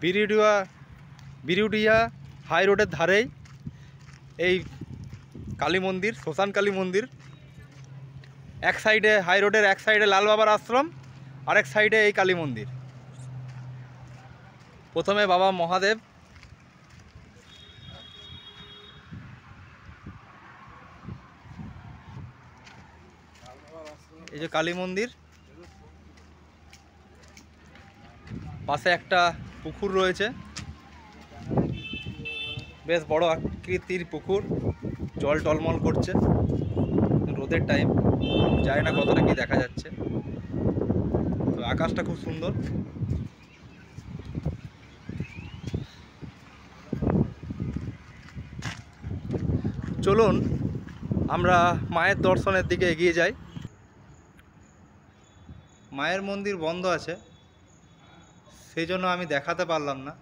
বিরুডিয়া বিরুডিয়া high রোডের ধারেই এই কালী মন্দির, শ্মশান কালী মন্দির। এক সাইডে হাই রোডের এক সাইডে লাল বাবার আশ্রম, আরেক সাইডে এই কালী মন্দির। প্রথমে বাবা মহাদেব, এই যে কালী মন্দির, পাশে একটা পুকুর রয়েছে, বেশ বড় আকৃতির পুকুর, জল টলমল করছে। রোদের টাইম, জানি না কতটা কি দেখা যাচ্ছে, তো আকাশটা খুব সুন্দর। চলুন আমরা মায়ের দর্শনের দিকে এগিয়ে যাই। মায়ের মন্দির বন্ধ আছে, সেই জন্য আমি দেখাতে পারলাম না।